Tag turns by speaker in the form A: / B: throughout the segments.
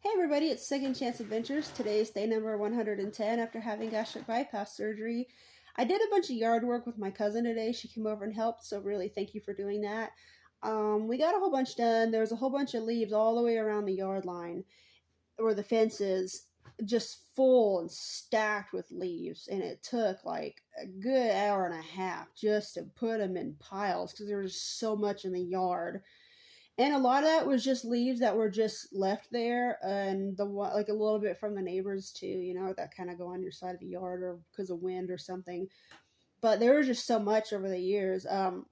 A: Hey everybody, it's Second Chance Adventures. Today is day number 110 after having gastric bypass surgery. I did a bunch of yard work with my cousin today. She came over and helped, so really thank you for doing that. We got a whole bunch done. There was a whole bunch of leaves all the way around the yard line where the fence is, just full and stacked with leaves, and it took like a good hour and a half just to put them in piles because there was so much in the yard. And a lot of that was just leaves that were just left there, and like a little bit from the neighbors too. That kind of go on your side of the yard or because of wind or something. But there was just so much over the years.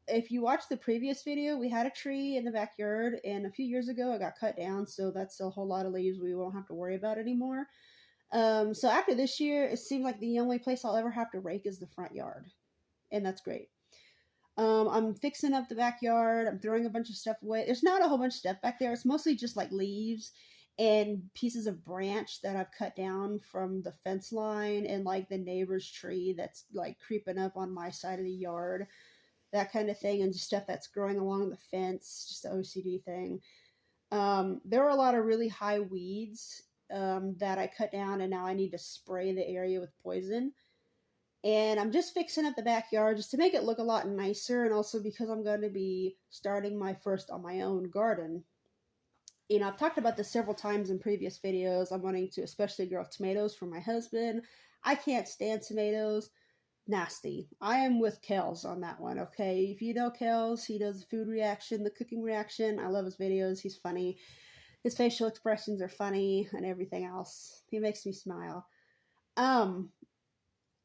A: If you watch the previous video, we had a tree in the backyard, and a few years ago it got cut down, so that's a whole lot of leaves we won't have to worry about anymore. So after this year, it seems like the only place I'll ever have to rake is the front yard, and that's great. I'm fixing up the backyard. I'm throwing a bunch of stuff away. There's not a whole bunch of stuff back there. It's mostly just like leaves and pieces of branch that I've cut down from the fence line and like the neighbor's tree that's like creeping up on my side of the yard, that kind of thing, and just stuff that's growing along the fence, just the OCD thing. There were a lot of really high weeds that I cut down, and now I need to spray the area with poison. And I'm just fixing up the backyard just to make it look a lot nicer, and also because I'm going to be starting my first on my own garden. I've talked about this several times in previous videos. I'm wanting to especially grow tomatoes for my husband. I can't stand tomatoes. Nasty. I am with Kels on that one, okay? If you know Kels, he does the food reaction, the cooking reaction. I love his videos. He's funny. His facial expressions are funny and everything else. He makes me smile.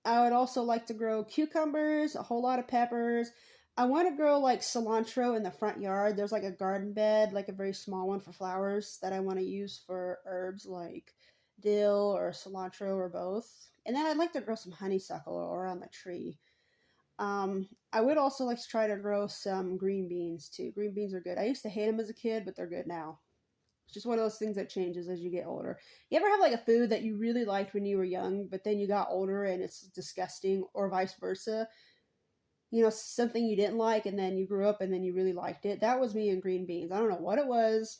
A: I would also like to grow cucumbers, a whole lot of peppers. I want to grow like cilantro in the front yard. There's like a garden bed, like a very small one for flowers that I want to use for herbs like dill or cilantro or both. And then I'd like to grow some honeysuckle around the tree. I would also like to try to grow some green beans too. Green beans are good. I used to hate them as a kid, but they're good now. It's just one of those things that changes as you get older. You ever have like a food that you really liked when you were young, but then you got older and it's disgusting, or vice versa? Something you didn't like and then you grew up and then you really liked it. That was me and green beans. I don't know what it was,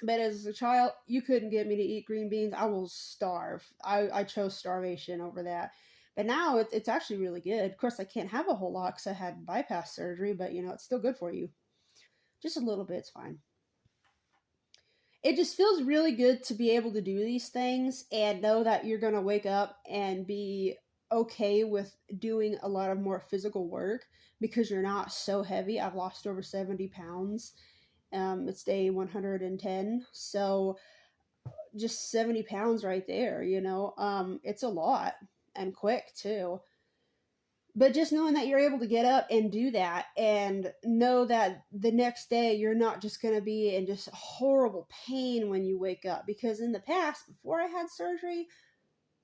A: but as a child, you couldn't get me to eat green beans. I will starve. I chose starvation over that. But now it's actually really good. Of course, I can't have a whole lot because I had bypass surgery, but it's still good for you. Just a little bit's fine. It just feels really good to be able to do these things and know that you're going to wake up and be okay with doing a lot of more physical work because you're not so heavy. I've lost over 70 pounds. It's day 110. So just 70 pounds right there, it's a lot and quick too. But just knowing that you're able to get up and do that and know that the next day you're not just going to be in just horrible pain when you wake up. Because in the past, before I had surgery,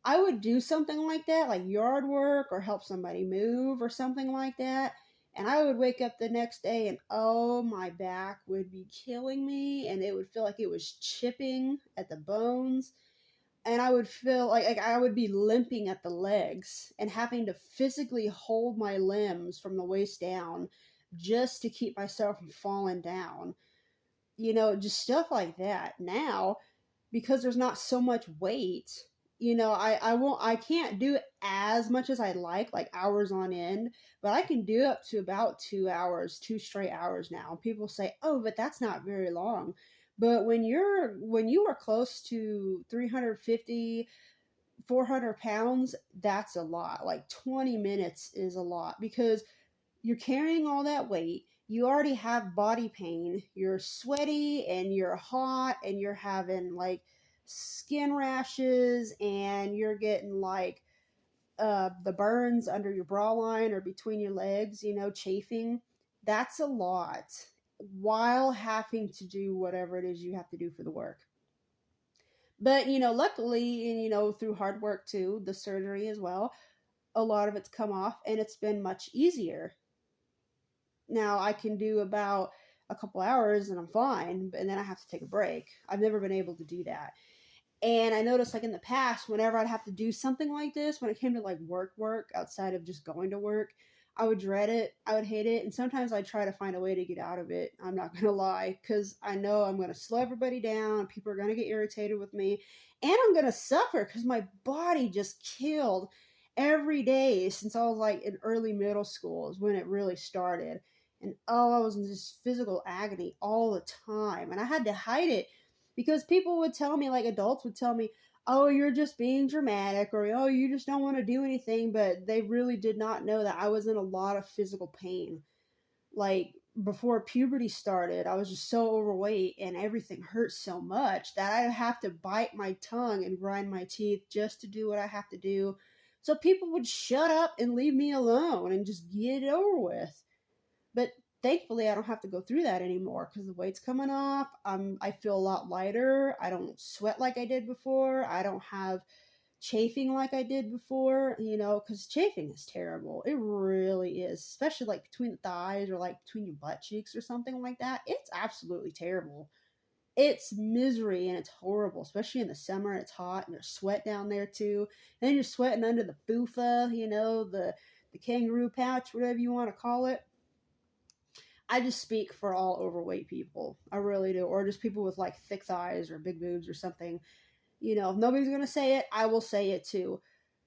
A: I would do something like that, like yard work or help somebody move or something like that. And I would wake up the next day and oh, my back would be killing me and it would feel like it was chipping at the bones. And I would feel like I would be limping at the legs and having to physically hold my limbs from the waist down just to keep myself from falling down. Just stuff like that. Now, because there's not so much weight, I can't do as much as I'd like hours on end, but I can do up to about 2 hours, 2 straight hours now. People say, oh, but that's not very long. But when you are close to 350, 400 pounds, that's a lot. Like 20 minutes is a lot because you're carrying all that weight. You already have body pain. You're sweaty and you're hot and you're having like skin rashes and you're getting like the burns under your bra line or between your legs, chafing. That's a lot while having to do whatever it is you have to do for the work. But, luckily, and, through hard work too, the surgery as well, a lot of it's come off and it's been much easier. Now I can do about a couple hours and I'm fine, and then I have to take a break. I've never been able to do that. And I noticed like in the past, whenever I'd have to do something like this, when it came to like work outside of just going to work, I would dread it. I would hate it. And sometimes I try to find a way to get out of it. I'm not going to lie, because I know I'm going to slow everybody down. People are going to get irritated with me. And I'm going to suffer because my body just killed every day since I was like in early middle school is when it really started. And oh, I was in just physical agony all the time. And I had to hide it because people would tell me, like adults would tell me, oh, you're just being dramatic, or oh, you just don't want to do anything. But they really did not know that I was in a lot of physical pain. Like before puberty started, I was just so overweight and everything hurt so much that I have to bite my tongue and grind my teeth just to do what I have to do. So people would shut up and leave me alone and just get it over with. But thankfully, I don't have to go through that anymore because the weight's coming off. I feel a lot lighter. I don't sweat like I did before. I don't have chafing like I did before, because chafing is terrible. It really is, especially like between the thighs or like between your butt cheeks or something like that. It's absolutely terrible. It's misery and it's horrible, especially in the summer. It's hot and there's sweat down there too. And then you're sweating under the fufa, the kangaroo pouch, whatever you want to call it. I just speak for all overweight people. I really do. Or just people with like thick thighs or big boobs or something. If nobody's going to say it, I will say it too.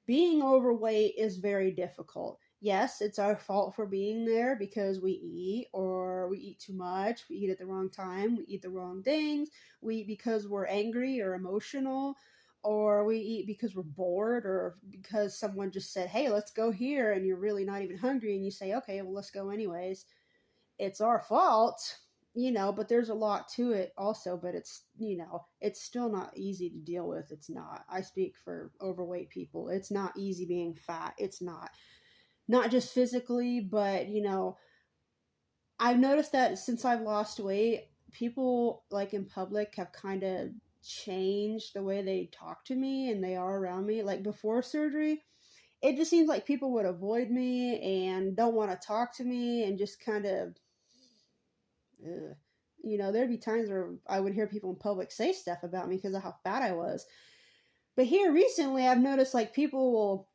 A: Being overweight is very difficult. Yes, it's our fault for being there because we eat, or we eat too much, we eat at the wrong time, we eat the wrong things, we eat because we're angry or emotional, or we eat because we're bored, or because someone just said, hey, let's go here, and you're really not even hungry, and you say, okay, well, let's go anyways. It's our fault, but there's a lot to it also, but it's still not easy to deal with. It's not. I speak for overweight people. It's not easy being fat. It's not just physically, but I've noticed that since I've lost weight, people like in public have kind of changed the way they talk to me and they are around me. Like before surgery, it just seems like people would avoid me and don't want to talk to me and just kind of, there'd be times where I would hear people in public say stuff about me because of how fat I was. But here recently, I've noticed like people will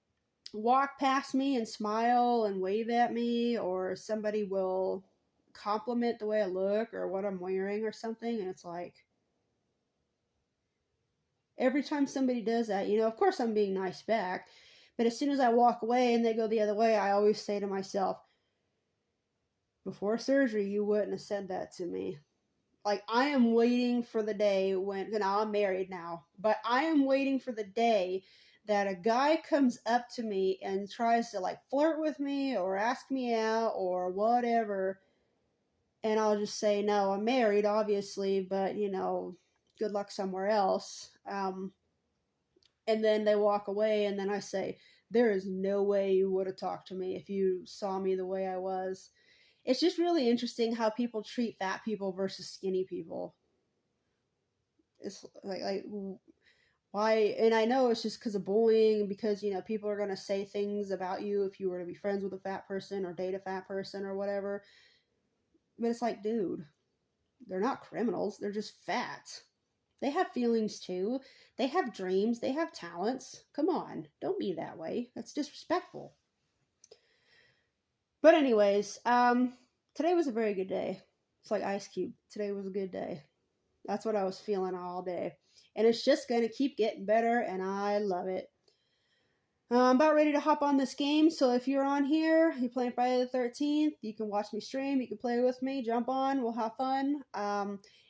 A: walk past me and smile and wave at me, or somebody will compliment the way I look or what I'm wearing or something. And it's like, every time somebody does that, of course I'm being nice back. But as soon as I walk away and they go the other way, I always say to myself, before surgery, you wouldn't have said that to me. Like, I am waiting for the day when, I'm married now, but I am waiting for the day that a guy comes up to me and tries to like flirt with me or ask me out or whatever. And I'll just say, no, I'm married, obviously, but good luck somewhere else. And then they walk away, and then I say, there is no way you would have talked to me if you saw me the way I was. It's just really interesting how people treat fat people versus skinny people. It's like why? And I know it's just because of bullying, because people are going to say things about you if you were to be friends with a fat person or date a fat person or whatever. But it's like, dude, they're not criminals. They're just fat. They have feelings too. They have dreams. They have talents. Come on, don't be that way. That's disrespectful. But anyways, today was a very good day. It's like Ice Cube. Today was a good day. That's what I was feeling all day. And it's just going to keep getting better, and I love it. I'm about ready to hop on this game, so if you're on here, you're playing Friday the 13th, you can watch me stream, you can play with me, jump on, we'll have fun.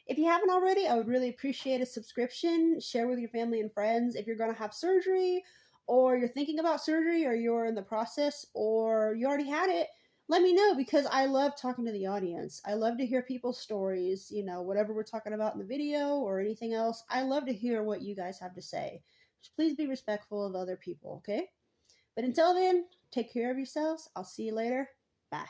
A: If you haven't already, I would really appreciate a subscription. Share with your family and friends. If you're going to have surgery, or you're thinking about surgery, or you're in the process, or you already had it, let me know, because I love talking to the audience. I love to hear people's stories, whatever we're talking about in the video or anything else. I love to hear what you guys have to say. Just please be respectful of other people, okay? But until then, take care of yourselves. I'll see you later. Bye.